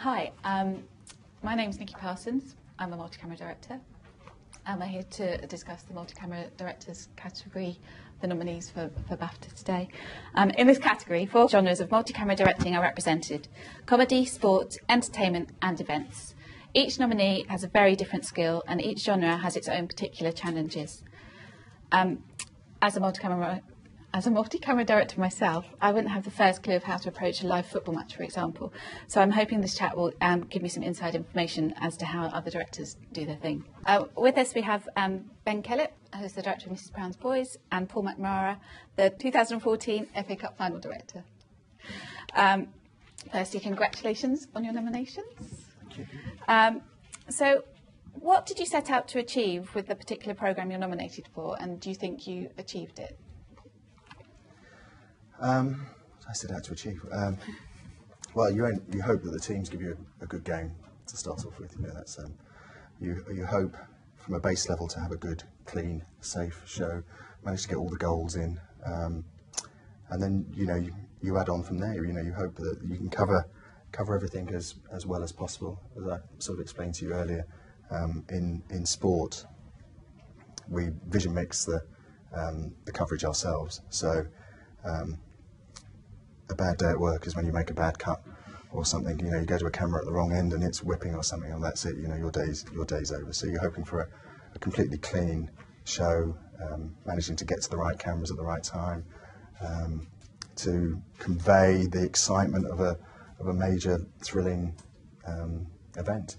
Hi, my name's Nikki Parsons. I'm a multi-camera director. I'm here to discuss the multi-camera directors category, the nominees for BAFTA today. In this category, 4 genres of multi-camera directing are represented: comedy, sport, entertainment and events. Each nominee has a very different skill and each genre has its own particular challenges. As a multi-camera director myself, I wouldn't have the first clue of how to approach a live football match, for example. So I'm hoping this chat will give me some inside information as to how other directors do their thing. With us we have Ben Kellett, who's the director of Mrs Brown's Boys, and Paul McNamara, the 2014 FA Cup final director. Firstly, congratulations on your nominations. So what did you set out to achieve with the particular programme you're nominated for, and do you think you achieved it? I set out to achieve. Well, you hope that the teams give you a good game to start off with. You know, that's you hope from a base level to have a good, clean, safe show. Manage to get all the goals in, and then you add on from there. You hope that you can cover everything as well as possible. As I sort of explained to you earlier, in sport, we vision mix the coverage ourselves. So. A bad day at work is when you make a bad cut or something. You go to a camera at the wrong end and it's whipping or something, and that's it. Your day's over. So you're hoping for a completely clean show, managing to get to the right cameras at the right time, to convey the excitement of a major, thrilling event.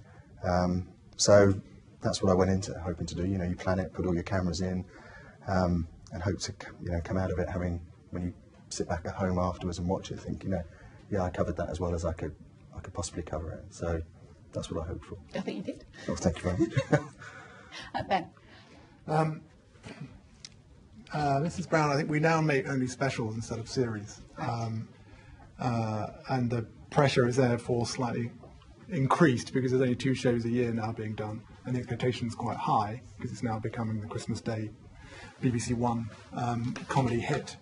So that's what I went into hoping to do. You plan it, put all your cameras in, and hope to come out of it having, when you sit back at home afterwards and watch it, think, yeah, I covered that as well as I could possibly cover it. So that's what I hoped for. I think you did. Well, thank you very much. Ben. Mrs Brown, I think we now make only specials instead of series, and the pressure is therefore slightly increased because there's only 2 shows a year now being done, and the expectation is quite high because it's now becoming the Christmas Day BBC One comedy hit.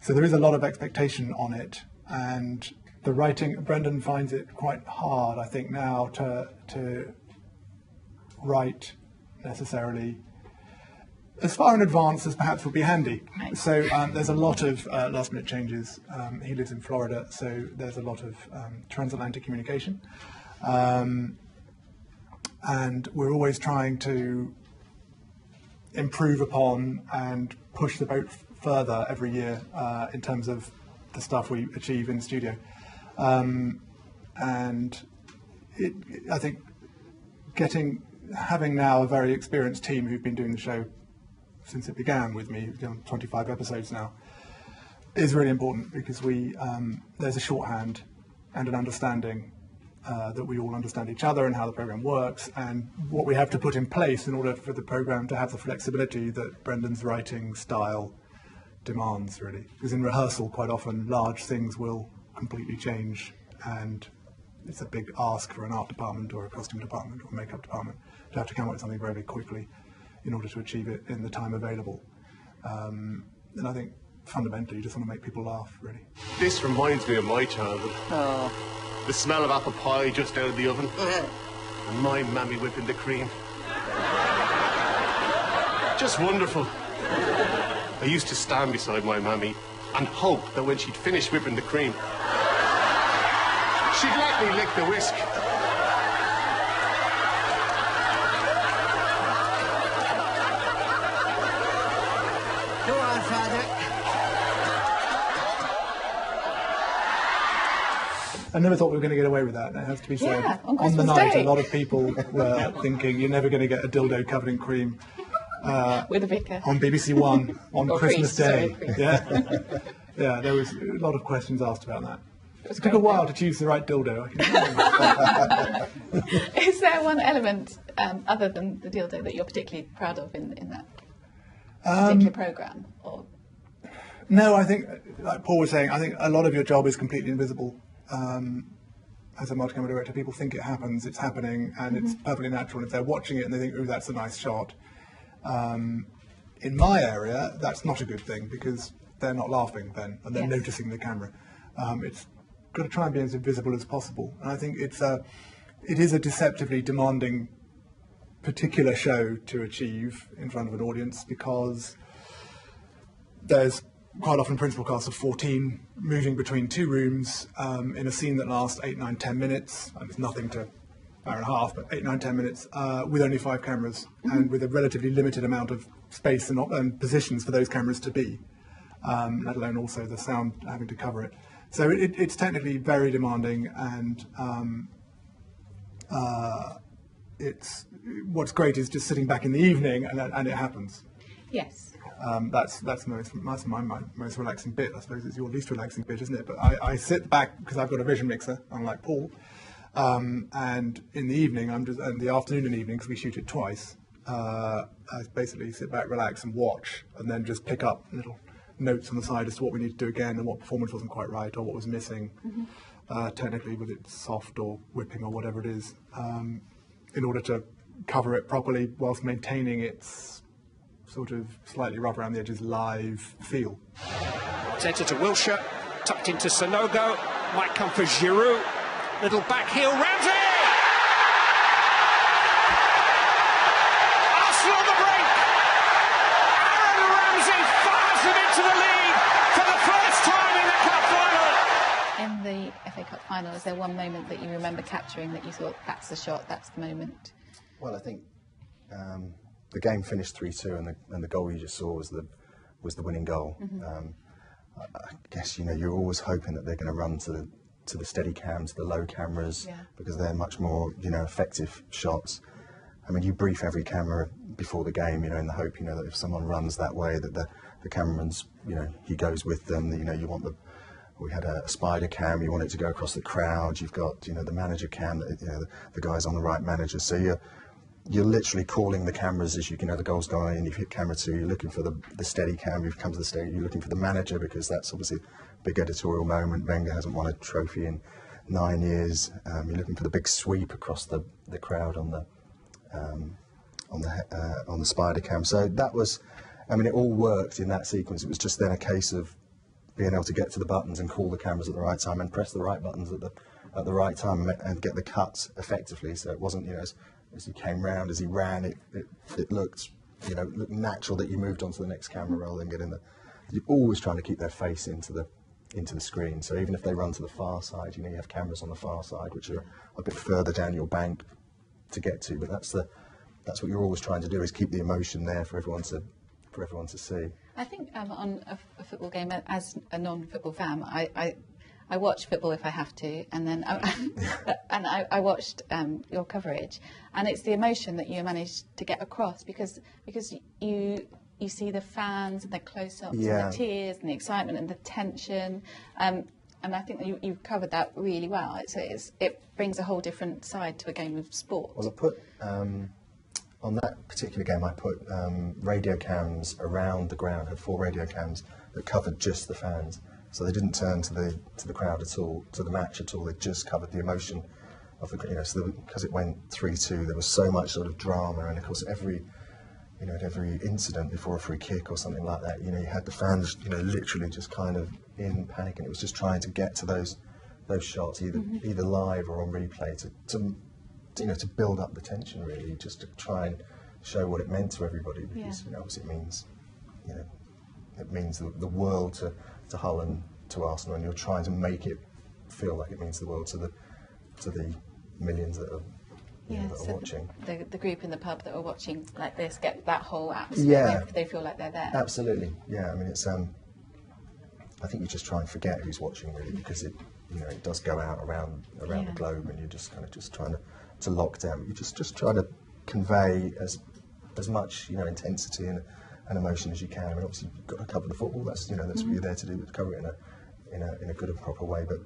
So there is a lot of expectation on it, and the writing, Brendan finds it quite hard, I think, now to write necessarily as far in advance as perhaps would be handy. So there's a lot of last-minute changes. He lives in Florida, so there's a lot of transatlantic communication. And we're always trying to improve upon and push the boat further every year in terms of the stuff we achieve in the studio. And I think having now a very experienced team who've been doing the show since it began with me, 25 episodes now, is really important because there's a shorthand and an understanding that we all understand each other and how the program works and what we have to put in place in order for the program to have the flexibility that Brendan's writing style demands, really. Because in rehearsal, quite often, large things will completely change, and it's a big ask for an art department or a costume department or a makeup department to have to come up with something very, very quickly in order to achieve it in the time available. And I think, fundamentally, you just want to make people laugh, really. This reminds me of my childhood. Oh. The smell of apple pie just out of the oven. And my mammy whipping the cream. Just wonderful. I used to stand beside my mammy and hope that when she'd finished whipping the cream, she'd let me lick the whisk. Go on, Father. I never thought we were going to get away with that. It has to be said. Yeah, on the night, a lot of people were thinking you're never going to get a dildo covered in cream. With a vicar. On BBC One on Christmas Day. Sorry, yeah, there was a lot of questions asked about that. It took a while to choose the right dildo. Is there one element other than the dildo that you're particularly proud of in that particular programme? Or? No, I think, like Paul was saying, I think a lot of your job is completely invisible. As a multi-camera director, people think it happens, it's happening, and it's perfectly natural. And if they're watching it and they think, "Ooh, that's a nice shot," in my area, that's not a good thing because they're not laughing then, and they're noticing the camera. It's got to try and be as invisible as possible. And I think it is a deceptively demanding particular show to achieve in front of an audience, because there's quite often principal cast of 14 moving between two rooms in a scene that lasts 8, 9, 10 minutes. And it's nothing to hour and a half, but 8, 9, 10 minutes with only 5 cameras and with a relatively limited amount of space and positions for those cameras to be, let alone also the sound having to cover it. So it's technically very demanding, and what's great is just sitting back in the evening and it happens. Yes. That's my most relaxing bit. I suppose it's your least relaxing bit, isn't it? But I sit back because I've got a vision mixer, unlike Paul. And in the evening, and the afternoon and evening, because we shoot it twice, I basically sit back, relax, and watch, and then just pick up little notes on the side as to what we need to do again, and what performance wasn't quite right, or what was missing, technically, whether it's soft or whipping or whatever it is, in order to cover it properly whilst maintaining its sort of slightly rough around the edges live feel. Centre to Wilshire, tucked into Sonogo, might come for Giroud, little back heel, Ramsey! Arsenal on the break! Aaron Ramsey fires them into the lead for the first time in the cup final! In the FA Cup final, is there one moment that you remember capturing that you thought, that's the shot, that's the moment? Well, I think the game finished 3-2, and the goal you just saw was the winning goal. I guess you're always hoping that they're going to run to the steady cams, the low cameras, because they're much more effective shots. I mean, you brief every camera before the game, in the hope that if someone runs that way, that the cameraman's he goes with them. You want we had a spider cam, you want it to go across the crowd. You've got the manager cam, the guy's on the right manager. So you're literally calling the cameras as the goal's going in, you've hit camera 2, you're looking for the steady cam, you've come to the steady, you're looking for the manager, because that's obviously a big editorial moment. Wenger hasn't won a trophy in 9 years. You're looking for the big sweep across the crowd on the spider cam. So that was, it all worked in that sequence. It was just then a case of being able to get to the buttons and call the cameras at the right time and press the right buttons at the right time and get the cuts effectively. So it wasn't, as he came round, as he ran, it looked, looked natural that you moved on to the next camera rather than getting you're always trying to keep their face into the screen. So even if they run to the far side, you have cameras on the far side which are a bit further down your bank to get to. But that's what you're always trying to do, is keep the emotion there for everyone to see. I think on a football game, as a non-football fan, I watch football if I have to, and then I watched your coverage, and it's the emotion that you managed to get across, because you see the fans and the close-ups and the tears and the excitement and the tension, and I think that you covered that really well. It brings a whole different side to a game of sport. Well, I put on that particular game, I put radio cams around the ground. I had 4 radio cams that covered just the fans. So they didn't turn to the crowd at all, to the match at all. They just covered the emotion of the, so because it went 3-2, there was so much sort of drama, and of course at every incident before a free kick or something like that, you had the fans, literally just kind of in panic, and it was just trying to get to those shots, either live or on replay, to build up the tension, really, just to try and show what it meant to everybody, because obviously it means the world to Hull and to Arsenal, and you're trying to make it feel like it means the world to the millions that are, that are watching. The group in the pub that are watching like this get that whole atmosphere. They feel like they're there. Absolutely, yeah. It's I think you just try and forget who's watching, really, because it does go out around the globe, and you're just kind of just trying to lock down. You just try to convey as much intensity and emotion as you can. Obviously you've got to cover the football. That's that's what you're there to do, to cover it in a good and proper way. But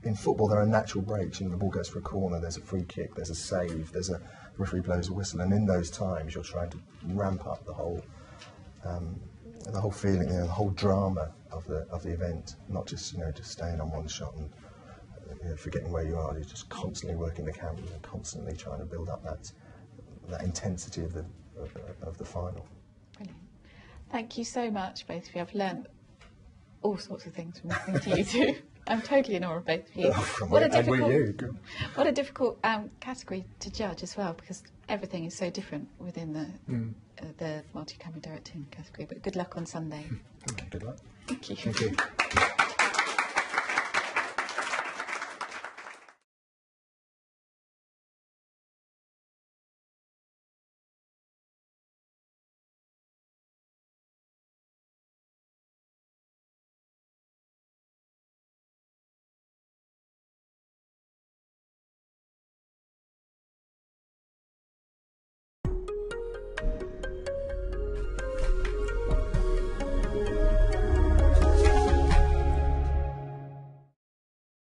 in football, there are natural breaks. The ball goes for a corner. There's a free kick. There's a save. The referee blows a whistle, and in those times, you're trying to ramp up the whole feeling, the whole drama of the event. Not just just staying on one shot and forgetting where you are. You're just constantly working the camera and constantly trying to build up that intensity of the final. Brilliant. Thank you so much, both of you. I've learned all sorts of things from listening to you two. I'm totally in awe of both of you. What a difficult category to judge as well, because everything is so different within the multi-camera directing category. But good luck on Sunday. Good luck. Thank you. Thank you.